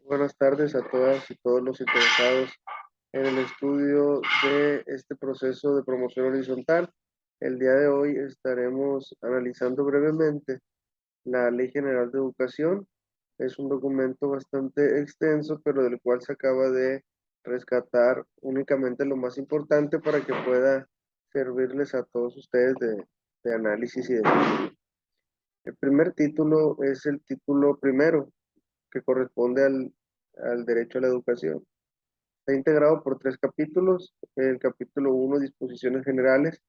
Buenas tardes a todas y todos los interesados en el estudio de este proceso de promoción horizontal. El día de hoy estaremos analizando brevemente la Ley General de Educación. Es un documento bastante extenso, pero del cual se acaba de rescatar únicamente lo más importante para que pueda servirles a todos ustedes de análisis y de estudio. El primer título es el título primero, que corresponde al derecho a la educación. Está integrado por tres capítulos: el capítulo 1, disposiciones generales;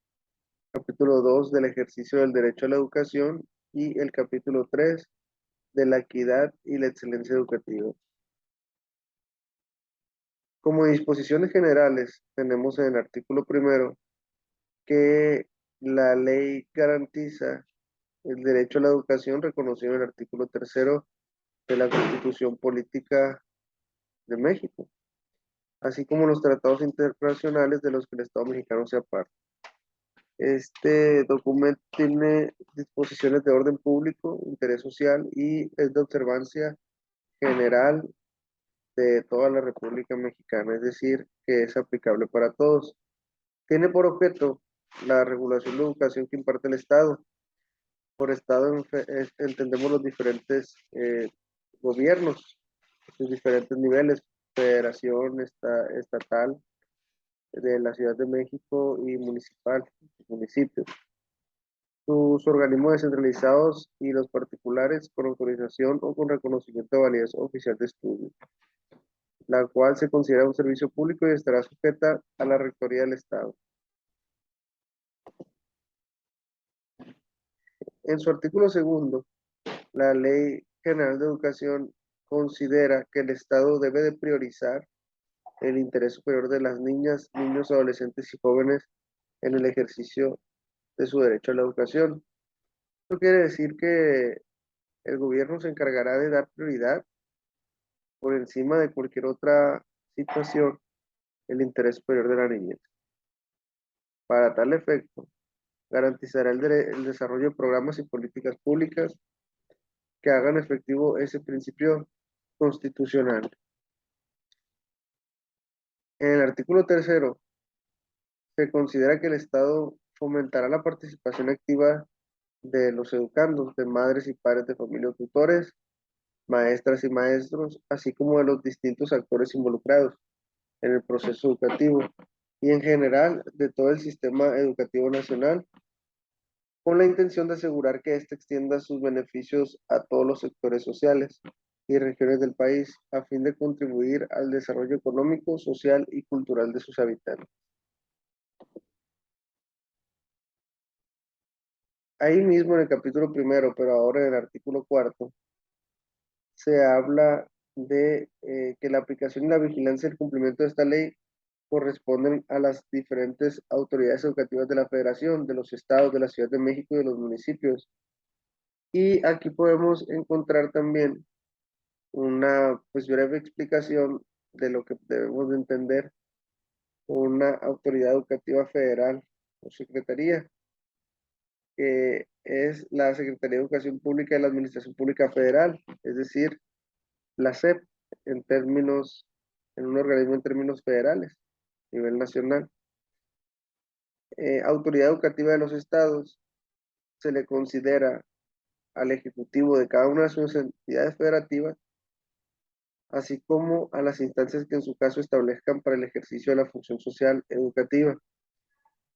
capítulo 2, del ejercicio del derecho a la educación; y el capítulo 3, de la equidad y la excelencia educativa. Como disposiciones generales, tenemos en el artículo primero que la ley garantiza el derecho a la educación reconocido en el artículo tercero de la Constitución Política de México, así como los tratados internacionales de los que el Estado mexicano sea parte. Este documento tiene disposiciones de orden público, interés social y es de observancia general de toda la República Mexicana, es decir, que es aplicable para todos. Tiene por objeto la regulación de educación que imparte el Estado. Por Estado entendemos los diferentes gobiernos, los diferentes niveles: federación, estatal, de la Ciudad de México, y municipal, municipios. Sus organismos descentralizados y los particulares con autorización o con reconocimiento de validez oficial de estudio, la cual se considera un servicio público y estará sujeta a la Rectoría del Estado. En su artículo segundo, la Ley General de Educación considera que el Estado debe de priorizar el interés superior de las niñas, niños, adolescentes y jóvenes en el ejercicio de su derecho a la educación. Esto quiere decir que el gobierno se encargará de dar prioridad por encima de cualquier otra situación el interés superior de la niñez. Para tal efecto, garantizará el desarrollo de programas y políticas públicas que hagan efectivo ese principio constitucional. En el artículo tercero, se considera que el Estado fomentará la participación activa de los educandos, de madres y padres de familia o tutores, maestras y maestros, así como de los distintos actores involucrados en el proceso educativo y en general de todo el sistema educativo nacional, con la intención de asegurar que éste extienda sus beneficios a todos los sectores sociales y regiones del país, a fin de contribuir al desarrollo económico, social y cultural de sus habitantes. Ahí mismo en el capítulo primero, pero ahora en el artículo cuarto, se habla de que la aplicación y la vigilancia del cumplimiento de esta ley corresponden a las diferentes autoridades educativas de la Federación, de los estados, de la Ciudad de México y de los municipios. Y aquí podemos encontrar también una breve explicación de lo que debemos de entender una autoridad educativa federal o secretaría, que es la Secretaría de Educación Pública de la Administración Pública Federal, es decir, la SEP, en un organismo en términos federales, a nivel nacional. Autoridad educativa de los estados se le considera al ejecutivo de cada una de sus entidades federativas, así como a las instancias que en su caso establezcan para el ejercicio de la función social educativa.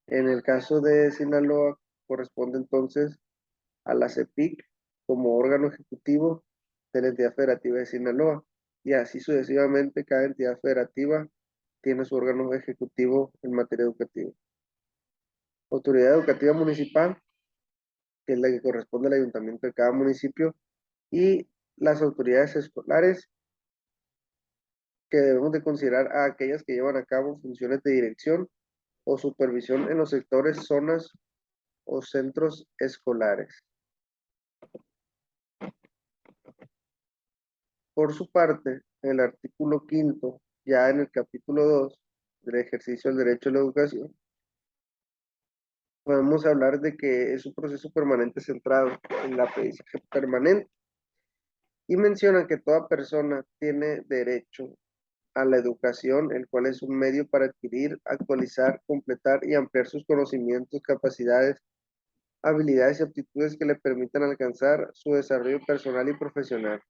En el caso de Sinaloa, corresponde entonces a la CEPIC como órgano ejecutivo de la entidad federativa de Sinaloa, y así sucesivamente cada entidad federativa tiene su órgano ejecutivo en materia educativa. Autoridad educativa municipal, que es la que corresponde al ayuntamiento de cada municipio, y las autoridades escolares, que debemos de considerar a aquellas que llevan a cabo funciones de dirección o supervisión en los sectores, zonas o centros escolares. Por su parte, en el artículo quinto, ya en el capítulo 2 del ejercicio del derecho a la educación, podemos hablar de que es un proceso permanente centrado en la aprendizaje permanente, y mencionan que toda persona tiene derecho a la educación, el cual es un medio para adquirir, actualizar, completar y ampliar sus conocimientos, capacidades, habilidades y aptitudes que le permitan alcanzar su desarrollo personal y profesional.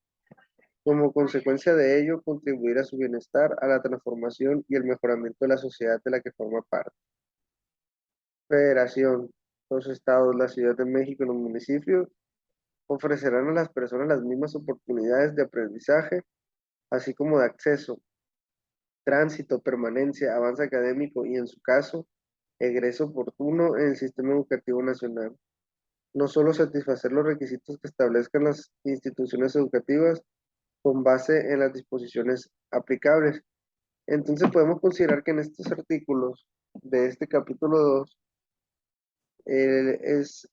Como consecuencia de ello, contribuir a su bienestar, a la transformación y el mejoramiento de la sociedad de la que forma parte. Federación. Los estados, la Ciudad de México y los municipios ofrecerán a las personas las mismas oportunidades de aprendizaje, así como de acceso, tránsito, permanencia, avance académico y, en su caso, egreso oportuno en el sistema educativo nacional. No solo satisfacer los requisitos que establezcan las instituciones educativas con base en las disposiciones aplicables. Entonces podemos considerar que en estos artículos de este capítulo 2 es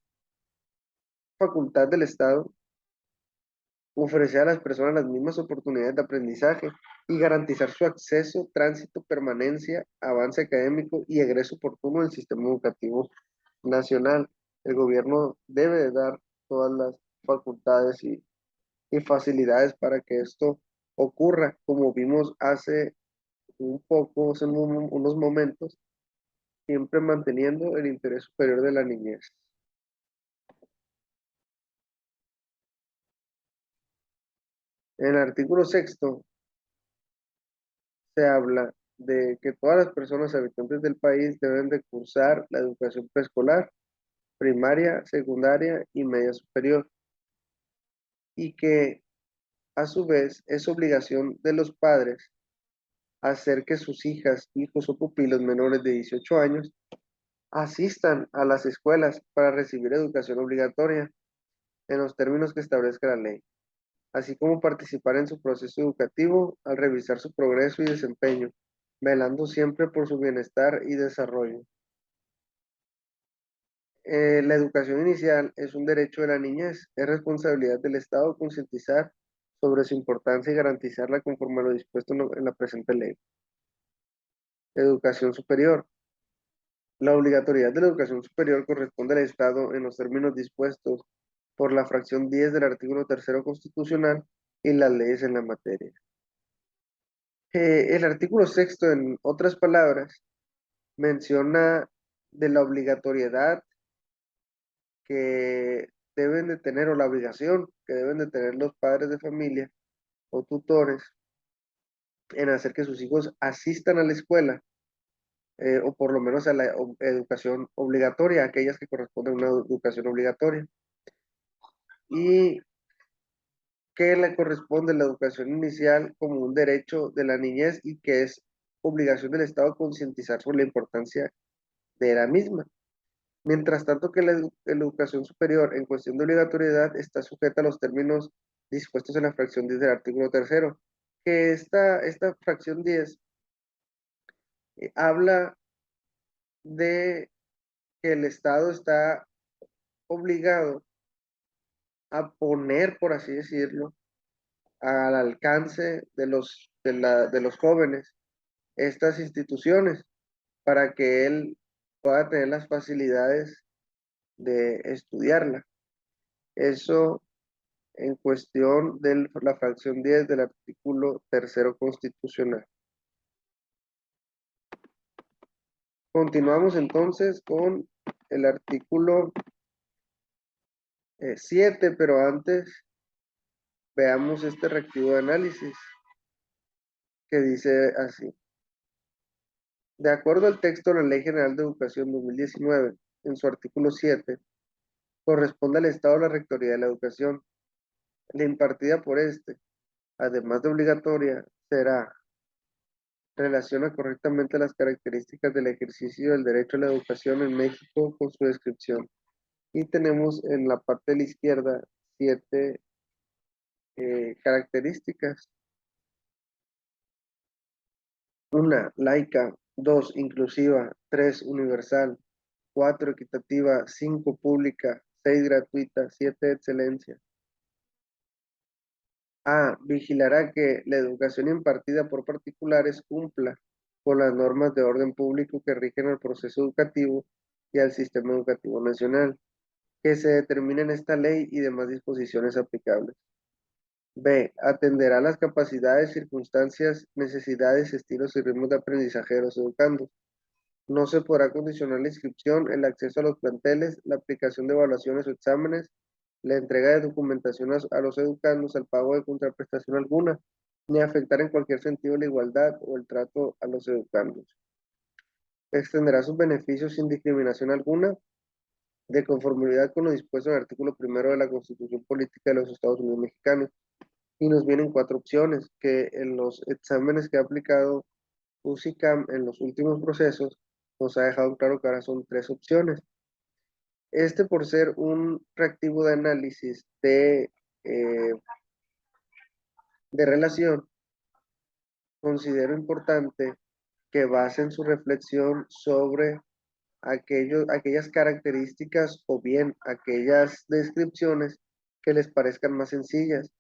facultad del Estado ofrecer a las personas las mismas oportunidades de aprendizaje y garantizar su acceso, tránsito, permanencia, avance académico y egreso oportuno del sistema educativo nacional. El gobierno debe de dar todas las facultades y facilidades para que esto ocurra, como vimos hace hace unos momentos, siempre manteniendo el interés superior de la niñez. En el artículo sexto se habla de que todas las personas habitantes del país deben de cursar la educación preescolar, primaria, secundaria y media superior, y que a su vez es obligación de los padres hacer que sus hijas, hijos o pupilos menores de 18 años asistan a las escuelas para recibir educación obligatoria en los términos que establezca la ley, así como participar en su proceso educativo al revisar su progreso y desempeño, velando siempre por su bienestar y desarrollo. La educación inicial es un derecho de la niñez, es responsabilidad del Estado concientizar sobre su importancia y garantizarla conforme a lo dispuesto en la presente ley. Educación superior. La obligatoriedad de la educación superior corresponde al Estado en los términos dispuestos por la fracción 10 del artículo 3 constitucional y las leyes en la materia. El artículo 6, en otras palabras, menciona de la obligatoriedad que deben de tener, o la obligación que deben de tener los padres de familia o tutores en hacer que sus hijos asistan a la escuela, o por lo menos a la educación obligatoria, aquellas que corresponden a una educación obligatoria, y que le corresponde la educación inicial como un derecho de la niñez y que es obligación del Estado concientizar sobre la importancia de la misma. Mientras tanto que la educación superior en cuestión de obligatoriedad está sujeta a los términos dispuestos en la fracción 10 del artículo 3, que esta fracción 10 habla de que el Estado está obligado a poner, por así decirlo, al alcance de los jóvenes estas instituciones para que él pueda tener las facilidades de estudiarla. Eso en cuestión de la fracción 10 del artículo 3 constitucional. Continuamos entonces con el artículo 7, pero antes veamos este reactivo de análisis que dice así. De acuerdo al texto de la Ley General de Educación 2019, en su artículo 7, corresponde al Estado la rectoría de la educación. La impartida por este, además de obligatoria, será: relaciona correctamente las características del ejercicio del derecho a la educación en México con su descripción. Y tenemos en la parte de la izquierda 7 características. 1, laica. 2, inclusiva. 3, universal. 4, equitativa. 5, pública. 6, gratuita. 7, excelencia. A. Vigilará que la educación impartida por particulares cumpla con las normas de orden público que rigen al proceso educativo y al sistema educativo nacional, que se determinen en esta ley y demás disposiciones aplicables. B. Atenderá las capacidades, circunstancias, necesidades, estilos y ritmos de aprendizaje de los educandos. No se podrá condicionar la inscripción, el acceso a los planteles, la aplicación de evaluaciones o exámenes, la entrega de documentación a los educandos al pago de contraprestación alguna, ni afectar en cualquier sentido la igualdad o el trato a los educandos. Extenderá sus beneficios sin discriminación alguna, de conformidad con lo dispuesto en el artículo primero de la Constitución Política de los Estados Unidos Mexicanos. Y nos vienen cuatro opciones, que en los exámenes que ha aplicado UCICAM en los últimos procesos, nos ha dejado claro que ahora son tres opciones. Este, por ser un reactivo de análisis de relación, considero importante que basen su reflexión sobre aquellas características o bien aquellas descripciones que les parezcan más sencillas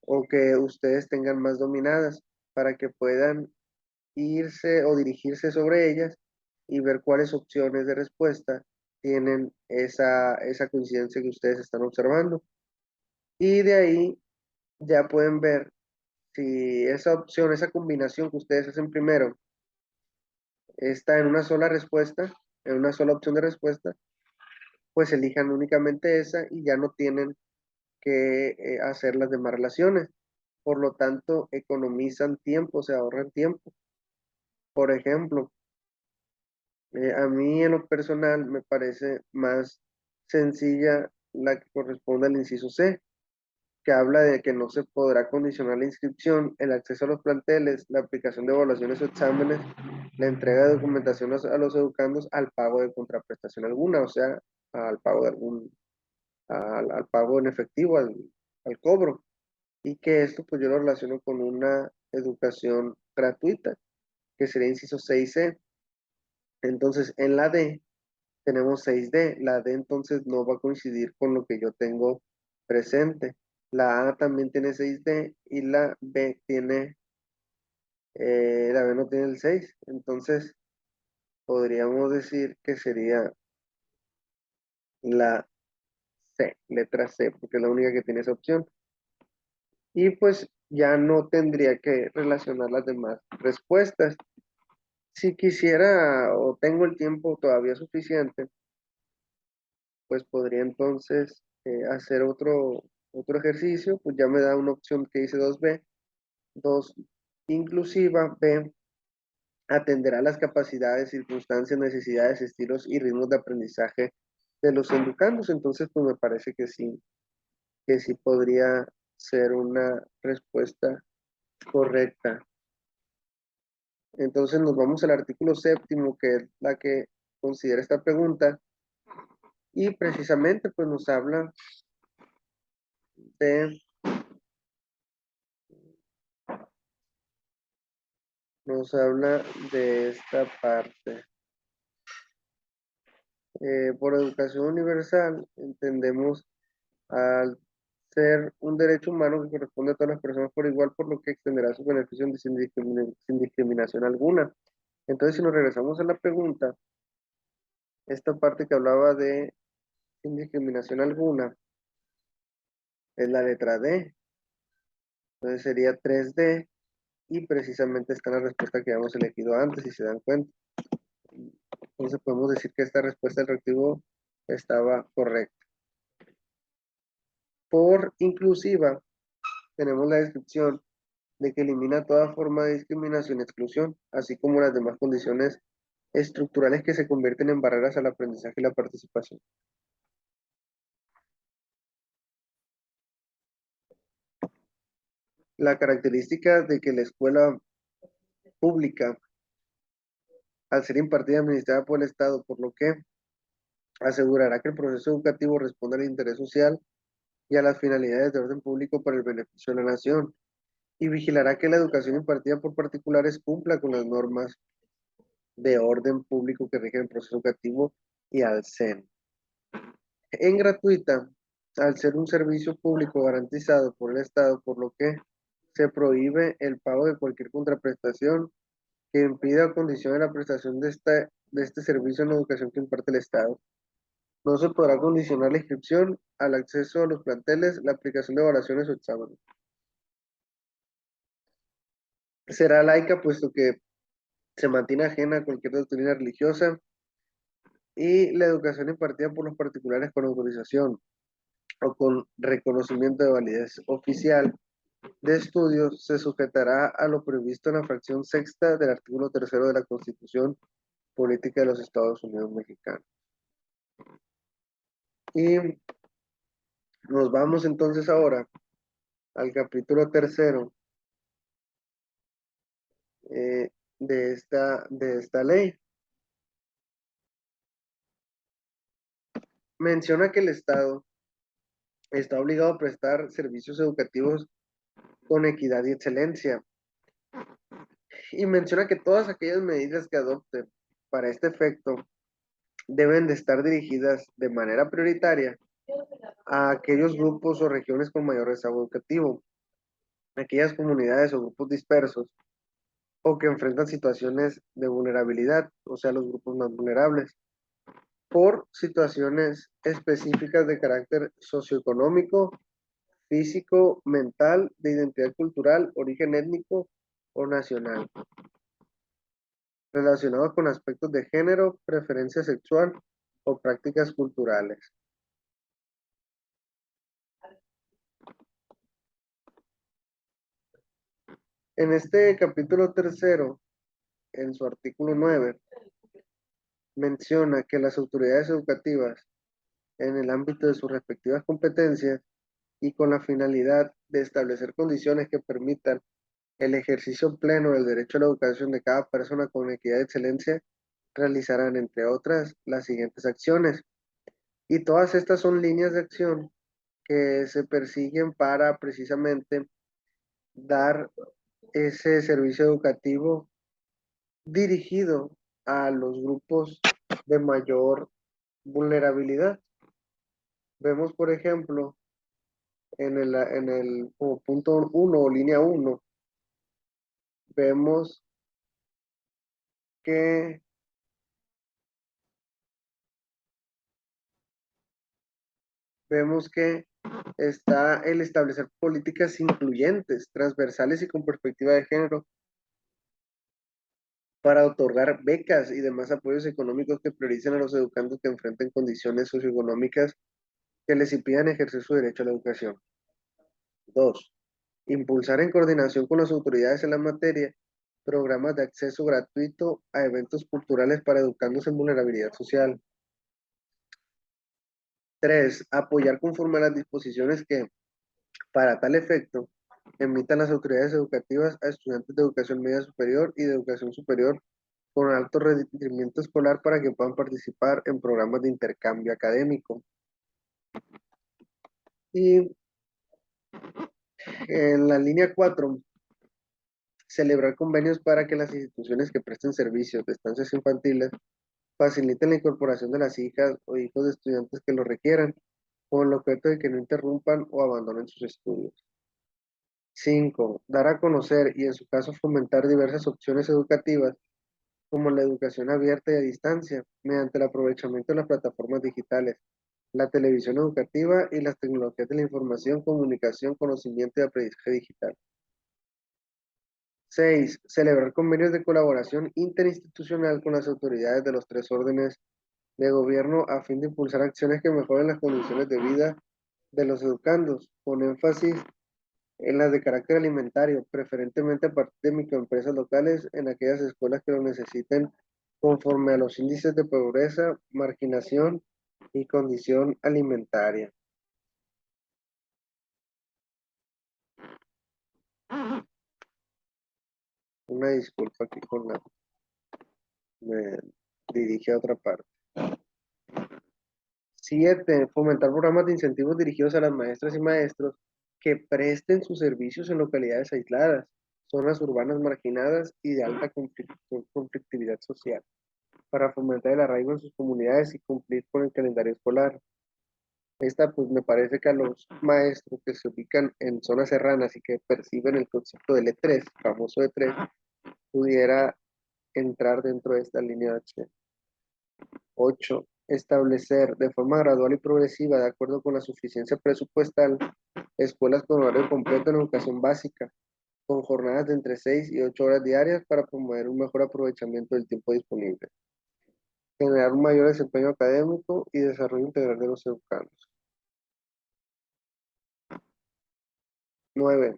o que ustedes tengan más dominadas para que puedan irse o dirigirse sobre ellas y ver cuáles opciones de respuesta tienen esa coincidencia que ustedes están observando. Y de ahí ya pueden ver si esa opción, esa combinación que ustedes hacen primero está en una sola respuesta, en una sola opción de respuesta, pues elijan únicamente esa y ya no tienen que hacer las demás relaciones. Por lo tanto, economizan tiempo, se ahorran tiempo. Por ejemplo, a mí en lo personal me parece más sencilla la que corresponde al inciso C, que habla de que no se podrá condicionar la inscripción, el acceso a los planteles, la aplicación de evaluaciones o exámenes, la entrega de documentación a los educandos al pago de contraprestación alguna, o sea, al pago de al pago en efectivo, al cobro. Y que esto pues yo lo relaciono con una educación gratuita, que sería inciso 6C. Entonces, en la D tenemos 6D. La D entonces no va a coincidir con lo que yo tengo presente. La A también tiene 6D y la B no tiene el 6. Entonces, podríamos decir que sería la C, letra C, porque es la única que tiene esa opción. Y pues ya no tendría que relacionar las demás respuestas. Si quisiera o tengo el tiempo todavía suficiente, pues podría entonces hacer otro ejercicio, pues ya me da una opción que dice 2B, 2 inclusiva, B, atenderá las capacidades, circunstancias, necesidades, estilos y ritmos de aprendizaje de los educandos. Entonces, pues me parece que sí podría ser una respuesta correcta. Entonces nos vamos al artículo séptimo, que es la que considera esta pregunta, y precisamente pues de, nos habla de esta parte. Por educación universal entendemos al ser un derecho humano que corresponde a todas las personas por igual, por lo que extenderá sus beneficios sin discriminación alguna. Entonces, si nos regresamos a la pregunta, esta parte que hablaba de sin discriminación alguna es la letra D. Entonces sería 3D y precisamente está en la respuesta que habíamos elegido antes, si se dan cuenta. Entonces podemos decir que esta respuesta del reactivo estaba correcta. Por inclusiva, tenemos la descripción de que elimina toda forma de discriminación y exclusión, así como las demás condiciones estructurales que se convierten en barreras al aprendizaje y la participación. La característica de que la escuela pública, al ser impartida y administrada por el Estado, por lo que asegurará que el proceso educativo responda al interés social y a las finalidades de orden público para el beneficio de la nación, y vigilará que la educación impartida por particulares cumpla con las normas de orden público que rigen el proceso educativo y al CEN. En gratuita, al ser un servicio público garantizado por el Estado, por lo que se prohíbe el pago de cualquier contraprestación que impida o condicione la prestación de este servicio en la educación que imparte el Estado. No se podrá condicionar la inscripción al acceso a los planteles, la aplicación de evaluaciones o exámenes. Será laica puesto que se mantiene ajena a cualquier doctrina religiosa y la educación impartida por los particulares con autorización o con reconocimiento de validez oficial de estudios se sujetará a lo previsto en la fracción sexta del artículo tercero de la Constitución Política de los Estados Unidos Mexicanos. Y nos vamos entonces ahora al capítulo tercero de esta ley. Menciona que el Estado está obligado a prestar servicios educativos con equidad y excelencia. Y menciona que todas aquellas medidas que adopte para este efecto deben de estar dirigidas de manera prioritaria a aquellos grupos o regiones con mayor rezago educativo, aquellas comunidades o grupos dispersos o que enfrentan situaciones de vulnerabilidad, o sea, los grupos más vulnerables, por situaciones específicas de carácter socioeconómico, físico, mental, de identidad cultural, origen étnico o nacional, relacionados con aspectos de género, preferencia sexual o prácticas culturales. En este capítulo tercero, en su artículo 9, menciona que las autoridades educativas, en el ámbito de sus respectivas competencias y con la finalidad de establecer condiciones que permitan el ejercicio pleno del derecho a la educación de cada persona con equidad y excelencia, realizarán, entre otras, las siguientes acciones. Y todas estas son líneas de acción que se persiguen para precisamente dar ese servicio educativo dirigido a los grupos de mayor vulnerabilidad. Vemos, por ejemplo, como punto 1 o línea 1, vemos que, vemos que está el establecer políticas incluyentes, transversales y con perspectiva de género para otorgar becas y demás apoyos económicos que prioricen a los educandos que enfrenten condiciones socioeconómicas que les impidan ejercer su derecho a la educación. 2. Impulsar en coordinación con las autoridades en la materia programas de acceso gratuito a eventos culturales para educandos en vulnerabilidad social. 3. Apoyar conforme a las disposiciones que, para tal efecto, emitan las autoridades educativas a estudiantes de educación media superior y de educación superior con alto rendimiento escolar para que puedan participar en programas de intercambio académico. Y en la línea 4, celebrar convenios para que las instituciones que presten servicios de estancias infantiles faciliten la incorporación de las hijas o hijos de estudiantes que lo requieran, con el objeto de que no interrumpan o abandonen sus estudios. 5. Dar a conocer y en su caso fomentar diversas opciones educativas como la educación abierta y a distancia, mediante el aprovechamiento de las plataformas digitales, la televisión educativa y las tecnologías de la información, comunicación, conocimiento y aprendizaje digital. 6. Celebrar convenios de colaboración interinstitucional con las autoridades de los tres órdenes de gobierno a fin de impulsar acciones que mejoren las condiciones de vida de los educandos, con énfasis en las de carácter alimentario, preferentemente a partir de microempresas locales en aquellas escuelas que lo necesiten conforme a los índices de pobreza, marginación y condición alimentaria. Una disculpa aquí con la... me dirige a otra parte. 7. Fomentar programas de incentivos dirigidos a las maestras y maestros que presten sus servicios en localidades aisladas, zonas urbanas marginadas y de alta conflictividad social, para fomentar el arraigo en sus comunidades y cumplir con el calendario escolar. Esta, pues me parece que a los maestros que se ubican en zonas serranas y que perciben el concepto del E3, famoso E3, pudiera entrar dentro de esta línea de acción. 8. Establecer de forma gradual y progresiva, de acuerdo con la suficiencia presupuestal, escuelas con horario completo en educación básica, con jornadas de entre 6 y 8 horas diarias para promover un mejor aprovechamiento del tiempo disponible, generar un mayor desempeño académico y desarrollo integral de los educandos. 9.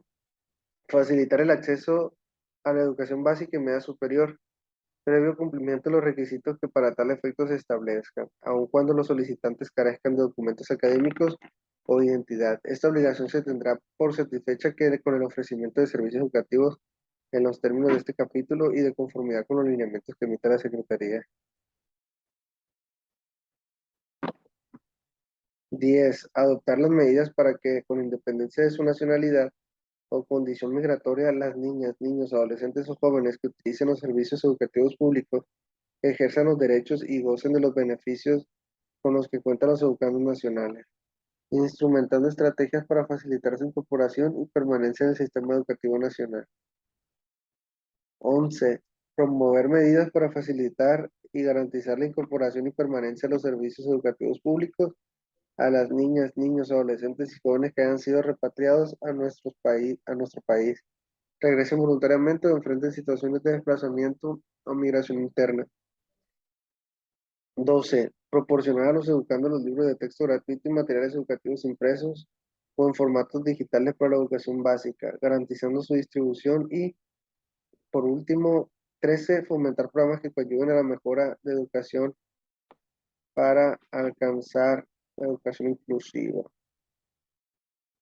Facilitar el acceso a la educación básica y media superior, previo cumplimiento de los requisitos que para tal efecto se establezcan, aun cuando los solicitantes carezcan de documentos académicos o identidad. Esta obligación se tendrá por satisfecha que con el ofrecimiento de servicios educativos en los términos de este capítulo y de conformidad con los lineamientos que emita la Secretaría. 10. Adoptar las medidas para que, con independencia de su nacionalidad o condición migratoria, las niñas, niños, adolescentes o jóvenes que utilicen los servicios educativos públicos ejerzan los derechos y gocen de los beneficios con los que cuentan los educandos nacionales, instrumentando estrategias para facilitar su incorporación y permanencia en el sistema educativo nacional. 11. Promover medidas para facilitar y garantizar la incorporación y permanencia de los servicios educativos públicos a las niñas, niños, adolescentes y jóvenes que hayan sido repatriados a nuestro país, regresen voluntariamente o enfrenten situaciones de desplazamiento o migración interna. 12. Proporcionar a los educandos los libros de texto gratuitos y materiales educativos impresos o en formatos digitales para la educación básica, garantizando su distribución y, por último, 13. Fomentar programas que ayuden a la mejora de educación para alcanzar la educación inclusiva.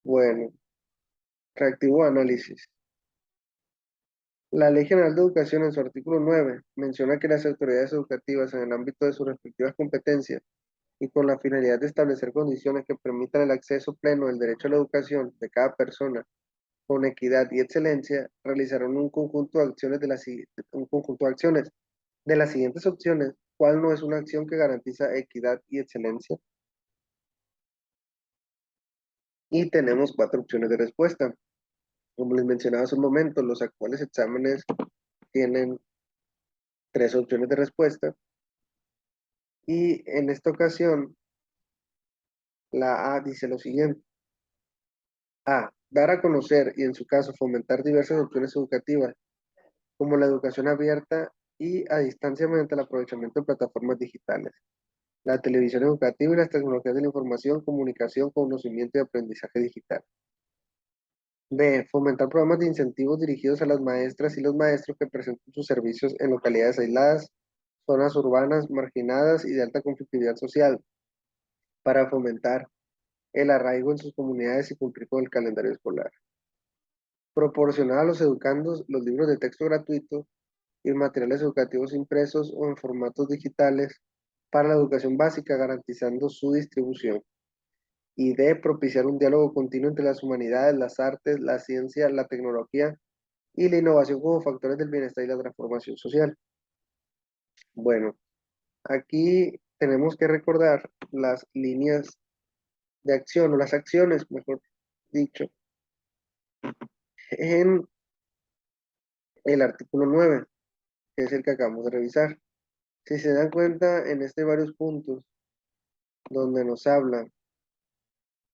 Bueno, reactivo análisis. La Ley General de Educación en su artículo 9 menciona que las autoridades educativas en el ámbito de sus respectivas competencias y con la finalidad de establecer condiciones que permitan el acceso pleno del derecho a la educación de cada persona con equidad y excelencia, realizarán un conjunto de acciones de las siguientes opciones. ¿Cuál no es una acción que garantiza equidad y excelencia? Y tenemos 4 opciones de respuesta. Como les mencionaba hace un momento, los actuales exámenes tienen 3 opciones de respuesta y en esta ocasión la A dice lo siguiente. A. Dar a conocer y en su caso fomentar diversas opciones educativas como la educación abierta y a distancia mediante el aprovechamiento de plataformas digitales, la televisión educativa y las tecnologías de la información, comunicación, conocimiento y aprendizaje digital. B. Fomentar programas de incentivos dirigidos a las maestras y los maestros que presenten sus servicios en localidades aisladas, zonas urbanas, marginadas y de alta conflictividad social, para fomentar el arraigo en sus comunidades y cumplir con el calendario escolar. Proporcionar a los educandos los libros de texto gratuitos y materiales educativos impresos o en formatos digitales para la educación básica, garantizando su distribución. Y D. Propiciar un diálogo continuo entre las humanidades, las artes, la ciencia, la tecnología y la innovación como factores del bienestar y la transformación social. Bueno, aquí tenemos que recordar las líneas de acción o las acciones, mejor dicho, en el artículo 9, que es el que acabamos de revisar. Si se dan cuenta, en este varios puntos donde nos habla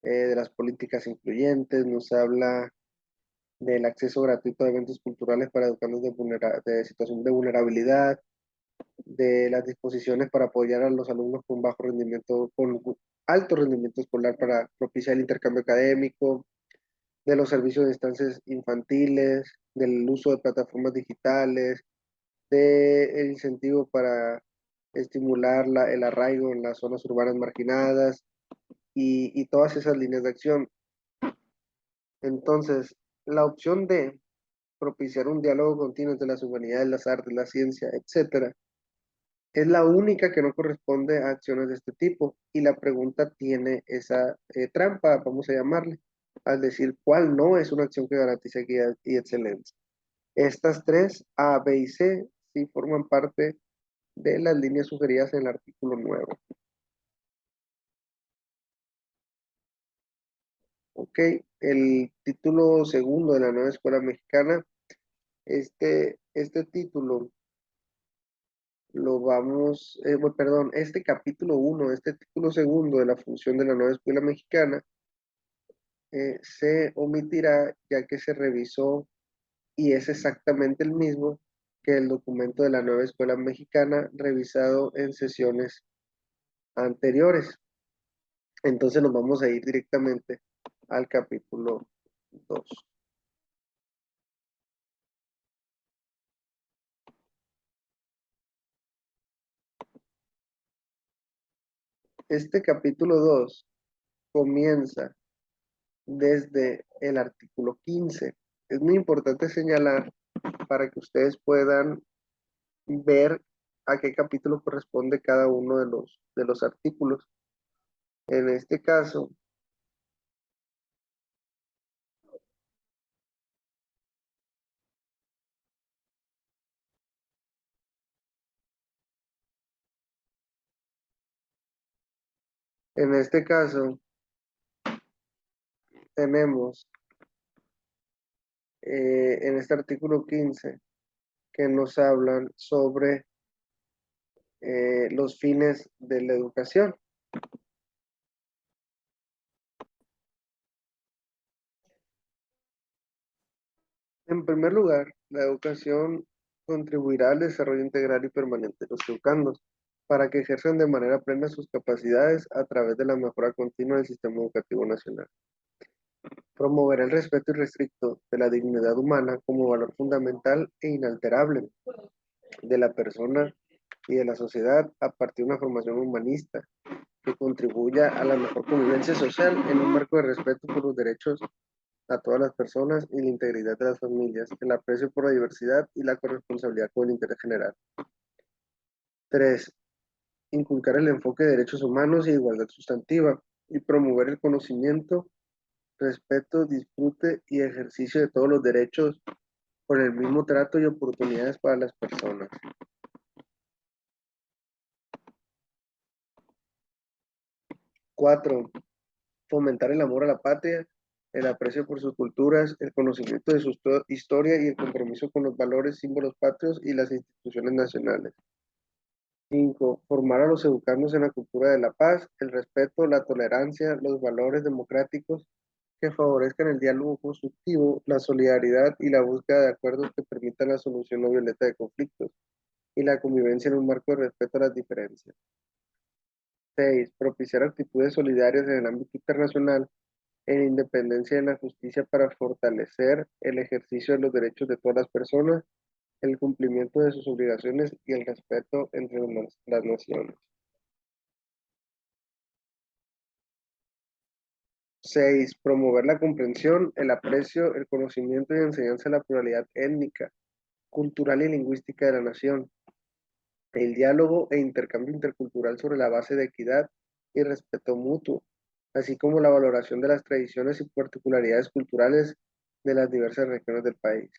de las políticas incluyentes, nos habla del acceso gratuito a eventos culturales para educandos de situación de vulnerabilidad, de las disposiciones para apoyar a los alumnos con bajo rendimiento, con alto rendimiento escolar para propiciar el intercambio académico, de los servicios de estancias infantiles, del uso de plataformas digitales, del incentivo para estimular el arraigo en las zonas urbanas marginadas y todas esas líneas de acción. Entonces, la opción D, propiciar un diálogo continuo entre las humanidades, las artes, la ciencia, etcétera, es la única que no corresponde a acciones de este tipo y la pregunta tiene esa trampa, vamos a llamarle, al decir cuál no es una acción que garantice equidad y excelencia. Estas tres, A, B y C, sí forman parte de las líneas sugeridas en el artículo 9. Ok, el título segundo de la nueva escuela mexicana, este título lo vamos, perdón, este capítulo 1, este título segundo de la función de la nueva escuela mexicana se omitirá ya que se revisó y es exactamente el mismo que el documento de la nueva escuela mexicana revisado en sesiones anteriores. Entonces nos vamos a ir directamente al capítulo 2. Este capítulo 2 comienza desde el artículo 15. Es muy importante señalar para que ustedes puedan ver a qué capítulo corresponde cada uno de los artículos. En este caso, en este caso tenemos en este artículo 15 que nos hablan sobre los fines de la educación. En primer lugar, la educación contribuirá al desarrollo integral y permanente de los educandos para que ejerzan de manera plena sus capacidades a través de la mejora continua del sistema educativo nacional. Promoverá el respeto irrestricto de la dignidad humana como valor fundamental e inalterable de la persona y de la sociedad a partir de una formación humanista que contribuya a la mejor convivencia social en un marco de respeto por los derechos a todas las personas y la integridad de las familias, el aprecio por la diversidad y la corresponsabilidad con el interés general. 3. Inculcar el enfoque de derechos humanos y igualdad sustantiva y promover el conocimiento, respeto, disfrute y ejercicio de todos los derechos con el mismo trato y oportunidades para las personas. 4. Fomentar el amor a la patria, el aprecio por sus culturas, el conocimiento de su historia y el compromiso con los valores, símbolos patrios y las instituciones nacionales. 5. Formar a los educandos en la cultura de la paz, el respeto, la tolerancia, los valores democráticos que favorezcan el diálogo constructivo, la solidaridad y la búsqueda de acuerdos que permitan la solución no violenta de conflictos y la convivencia en un marco de respeto a las diferencias. 6. Propiciar actitudes solidarias en el ámbito internacional en independencia de la justicia para fortalecer el ejercicio de los derechos de todas las personas, el cumplimiento de sus obligaciones y el respeto entre las naciones. 6. Promover la comprensión, el aprecio, el conocimiento y enseñanza de la pluralidad étnica, cultural y lingüística de la nación, el diálogo e intercambio intercultural sobre la base de equidad y respeto mutuo, así como la valoración de las tradiciones y particularidades culturales de las diversas regiones del país.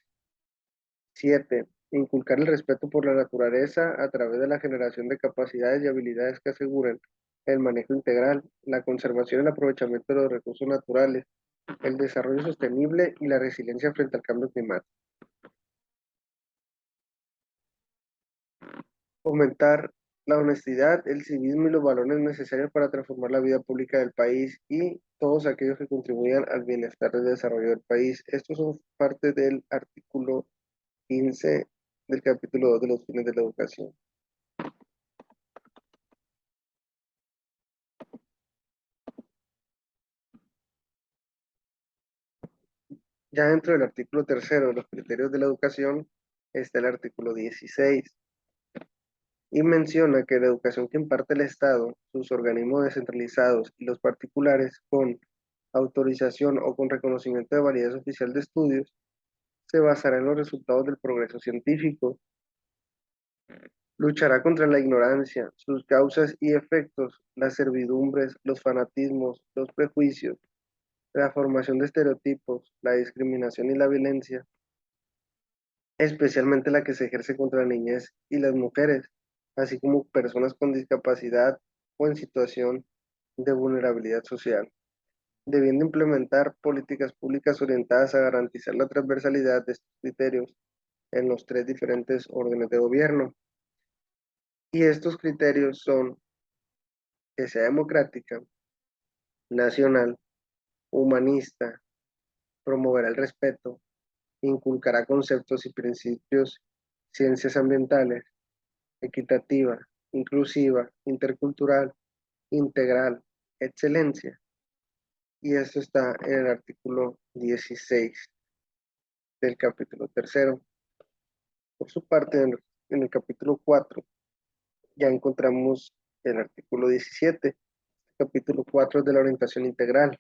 7. Inculcar el respeto por la naturaleza a través de la generación de capacidades y habilidades que aseguren el manejo integral, la conservación y el aprovechamiento de los recursos naturales, el desarrollo sostenible y la resiliencia frente al cambio climático. Fomentar la honestidad, el civismo y los valores necesarios para transformar la vida pública del país y todos aquellos que contribuyan al bienestar y desarrollo del país. Estos son parte del artículo 15 del capítulo 2 de los fines de la educación. Ya dentro del artículo 3 de los criterios de la educación está el artículo 16 y menciona que la educación que imparte el Estado, sus organismos descentralizados y los particulares con autorización o con reconocimiento de validez oficial de estudios se basará en los resultados del progreso científico, luchará contra la ignorancia, sus causas y efectos, las servidumbres, los fanatismos, los prejuicios, la formación de estereotipos, la discriminación y la violencia, especialmente la que se ejerce contra la niñez y las mujeres, así como personas con discapacidad o en situación de vulnerabilidad social, debiendo implementar políticas públicas orientadas a garantizar la transversalidad de estos criterios en los tres diferentes órdenes de gobierno. Y estos criterios son que sea democrática, nacional, humanista, promover el respeto, Inculcará conceptos y principios, ciencias ambientales, equitativa, inclusiva, intercultural, integral, excelencia. Y esto está en el artículo 16 del capítulo tercero. Por su parte, en el capítulo 4 ya encontramos el artículo 17, capítulo 4 de la orientación integral,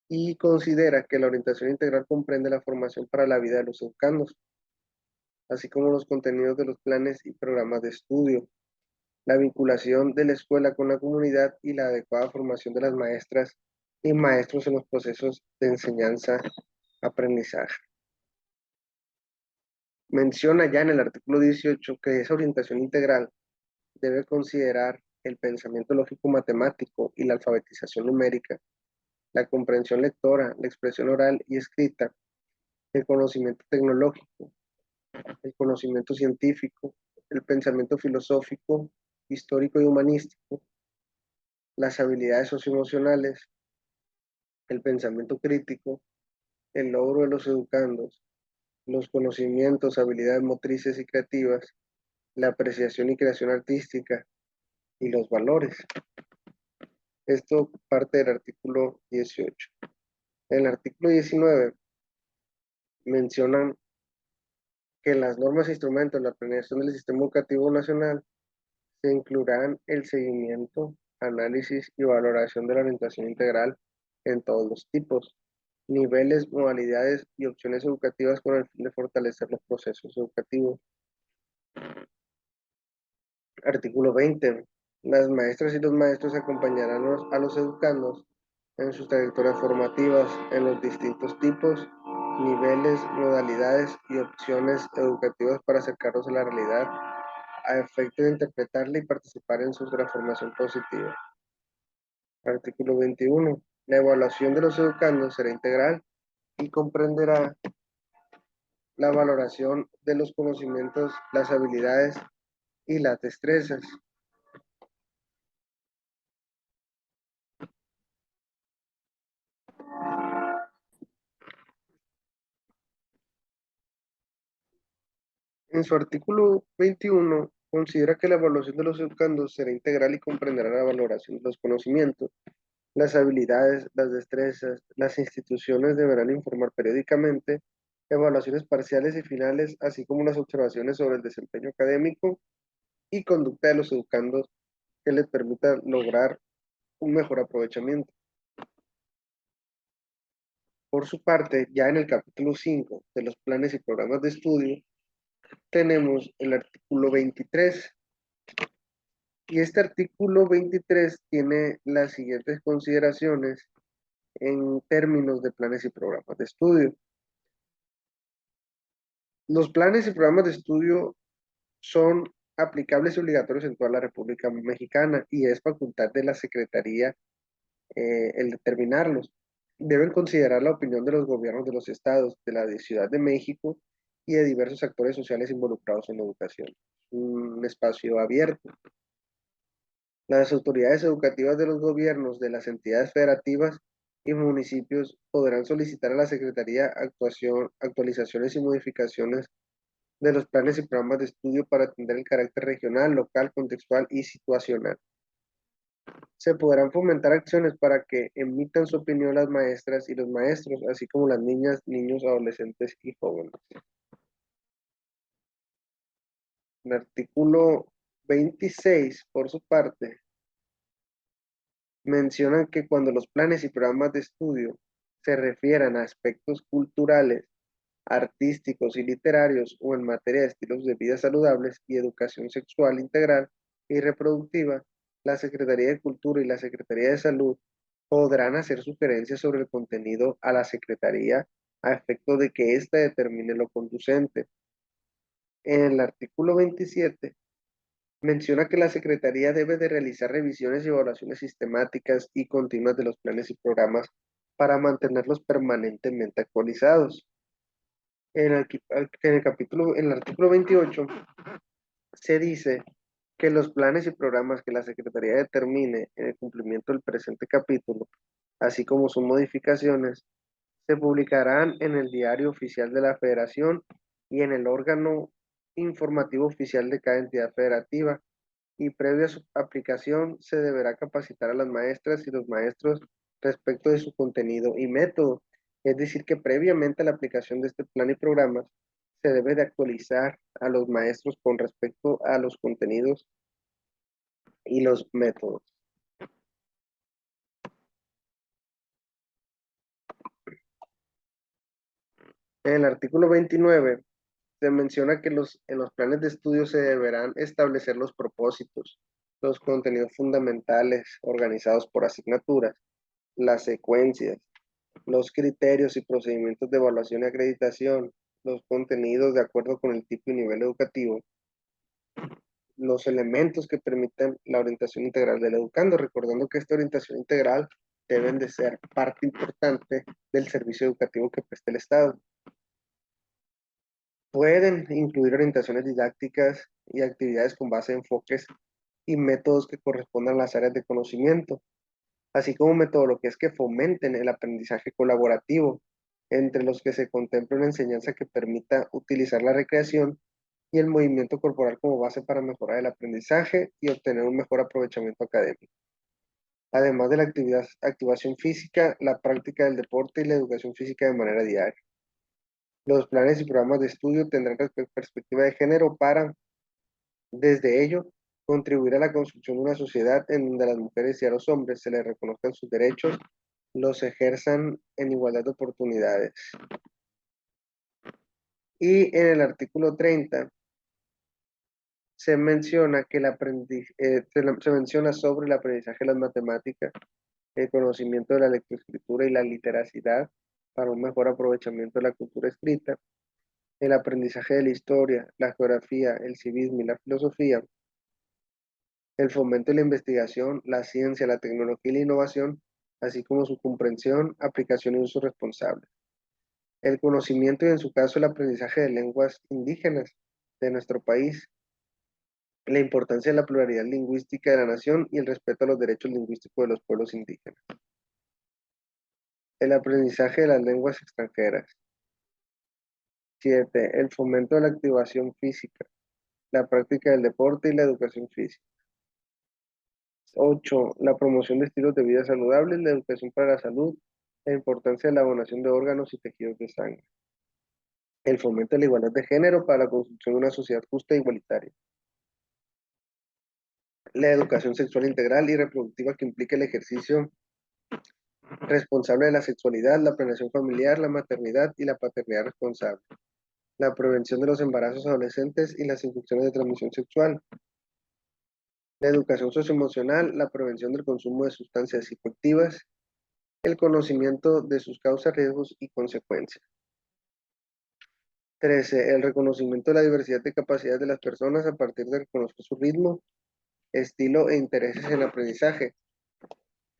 y considera que la orientación integral comprende la formación para la vida de los educandos, así como los contenidos de los planes y programas de estudio, la vinculación de la escuela con la comunidad y la adecuada formación de las maestras y maestros en los procesos de enseñanza-aprendizaje. Menciona ya en el artículo 18 que esa orientación integral debe considerar el pensamiento lógico-matemático y la alfabetización numérica, la comprensión lectora, la expresión oral y escrita, el conocimiento tecnológico, el conocimiento científico, el pensamiento filosófico, histórico y humanístico, las habilidades socioemocionales, el pensamiento crítico, el logro de los educandos, los conocimientos, habilidades motrices y creativas, la apreciación y creación artística y los valores. Esto parte del artículo 18. En el artículo 19 mencionan que las normas e instrumentos de la planeación del sistema educativo nacional se incluirán el seguimiento, análisis y valoración de la orientación integral en todos los tipos, niveles, modalidades y opciones educativas con el fin de fortalecer los procesos educativos. Artículo 20. Las maestras y los maestros acompañarán a los educandos en sus trayectorias formativas en los distintos tipos, niveles, modalidades y opciones educativas para acercarlos a la realidad a efecto de interpretarla y participar en su transformación positiva. Artículo 21. La evaluación de los educandos será integral y comprenderá la valoración de los conocimientos, las habilidades y las destrezas. En su artículo 21, considera que la evaluación de los educandos será integral y comprenderá la valoración de los conocimientos, las habilidades, las destrezas. Las instituciones deberán informar periódicamente evaluaciones parciales y finales, así como las observaciones sobre el desempeño académico y conducta de los educandos que les permita lograr un mejor aprovechamiento. Por su parte, ya en el capítulo 5 de los planes y programas de estudio, tenemos el artículo 23. Y este artículo 23 tiene las siguientes consideraciones en términos de planes y programas de estudio. Los planes y programas de estudio son aplicables y obligatorios en toda la República Mexicana y es facultad de la Secretaría el determinarlos. Deben considerar la opinión de los gobiernos de los estados, de la Ciudad de México y de diversos actores sociales involucrados en la educación. Un espacio abierto. Las autoridades educativas de los gobiernos de las entidades federativas y municipios podrán solicitar a la Secretaría actualizaciones y modificaciones de los planes y programas de estudio para atender el carácter regional, local, contextual y situacional. Se podrán fomentar acciones para que emitan su opinión las maestras y los maestros, así como las niñas, niños, adolescentes y jóvenes. El artículo 26, por su parte, mencionan que cuando los planes y programas de estudio se refieran a aspectos culturales, artísticos y literarios o en materia de estilos de vida saludables y educación sexual integral y reproductiva, la Secretaría de Cultura y la Secretaría de Salud podrán hacer sugerencias sobre el contenido a la Secretaría a efecto de que ésta determine lo conducente. En el artículo 27 menciona que la Secretaría debe de realizar revisiones y evaluaciones sistemáticas y continuas de los planes y programas para mantenerlos permanentemente actualizados. En el artículo 28 se dice que los planes y programas que la Secretaría determine en el cumplimiento del presente capítulo, así como sus modificaciones, Se publicarán en el Diario Oficial de la Federación y en el órgano informativo oficial de cada entidad federativa, y previa a su aplicación se deberá capacitar a las maestras y los maestros respecto de su contenido y método. Es decir, que previamente a la aplicación de este plan y programas se debe de actualizar a los maestros con respecto a los contenidos y los métodos. En el artículo 29 se menciona que en los planes de estudio se deberán establecer los propósitos, los contenidos fundamentales organizados por asignaturas, las secuencias, los criterios y procedimientos de evaluación y acreditación, los contenidos de acuerdo con el tipo y nivel educativo, los elementos que permitan la orientación integral del educando, recordando que esta orientación integral deben de ser parte importante del servicio educativo que presta el Estado. Pueden incluir orientaciones didácticas y actividades con base en enfoques y métodos que correspondan a las áreas de conocimiento, así como metodologías que fomenten el aprendizaje colaborativo, entre los que se contempla una enseñanza que permita utilizar la recreación y el movimiento corporal como base para mejorar el aprendizaje y obtener un mejor aprovechamiento académico. Además de la activación física, la práctica del deporte y la educación física de manera diaria. Los planes y programas de estudio tendrán perspectiva de género para, desde ello, contribuir a la construcción de una sociedad en donde a las mujeres y a los hombres se les reconozcan sus derechos, los ejerzan en igualdad de oportunidades. Y en el artículo 30 se menciona que se menciona sobre el aprendizaje de las matemáticas, el conocimiento de la lectoescritura y la literacidad para un mejor aprovechamiento de la cultura escrita, el aprendizaje de la historia, la geografía, el civismo y la filosofía, el fomento de la investigación, la ciencia, la tecnología y la innovación, así como su comprensión, aplicación y uso responsable. El conocimiento y en su caso el aprendizaje de lenguas indígenas de nuestro país, la importancia de la pluralidad lingüística de la nación y el respeto a los derechos lingüísticos de los pueblos indígenas. El aprendizaje de las lenguas extranjeras. 7. El fomento de la activación física, la práctica del deporte y la educación física. 8. La promoción de estilos de vida saludables, la educación para la salud, la importancia de la donación de órganos y tejidos de sangre. El fomento de la igualdad de género para la construcción de una sociedad justa e igualitaria. La educación sexual integral y reproductiva que implica el ejercicio responsable de la sexualidad, la planeación familiar, la maternidad y la paternidad responsable. La prevención de los embarazos adolescentes y las infecciones de transmisión sexual. La educación socioemocional, la prevención del consumo de sustancias psicoactivas, el conocimiento de sus causas, riesgos y consecuencias. 13. El reconocimiento de la diversidad de capacidades de las personas a partir de reconocer su ritmo, estilo e intereses en aprendizaje,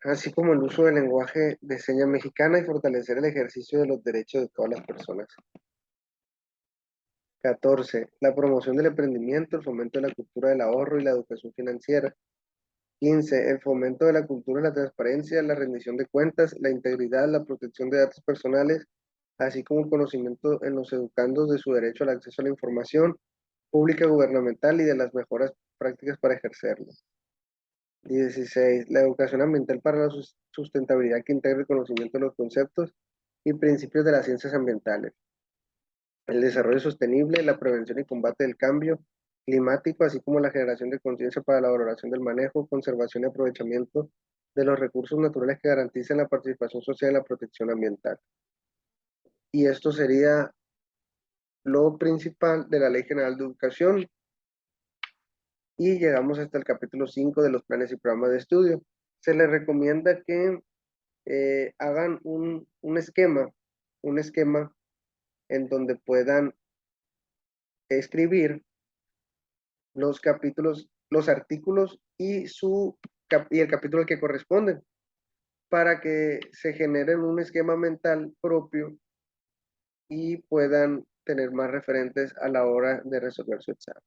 así como el uso del lenguaje de señas mexicana y fortalecer el ejercicio de los derechos de todas las personas. 14. La promoción del emprendimiento, el fomento de la cultura del ahorro y la educación financiera. 15. El fomento de la cultura de la transparencia, la rendición de cuentas, la integridad, la protección de datos personales, así como el conocimiento en los educandos de su derecho al acceso a la información pública gubernamental y de las mejores prácticas para ejercerlo. 16. La educación ambiental para la sustentabilidad que integra el conocimiento de los conceptos y principios de las ciencias ambientales. El desarrollo sostenible, la prevención y combate del cambio climático, así como la generación de conciencia para la valoración del manejo, conservación y aprovechamiento de los recursos naturales que garanticen la participación social en la protección ambiental. Y esto sería lo principal de la Ley General de Educación. Y llegamos hasta el capítulo 5 de los planes y programas de estudio. Se les recomienda que hagan un esquema en donde puedan escribir los capítulos, los artículos y el capítulo al que corresponden, para que se generen un esquema mental propio y puedan tener más referentes a la hora de resolver su examen.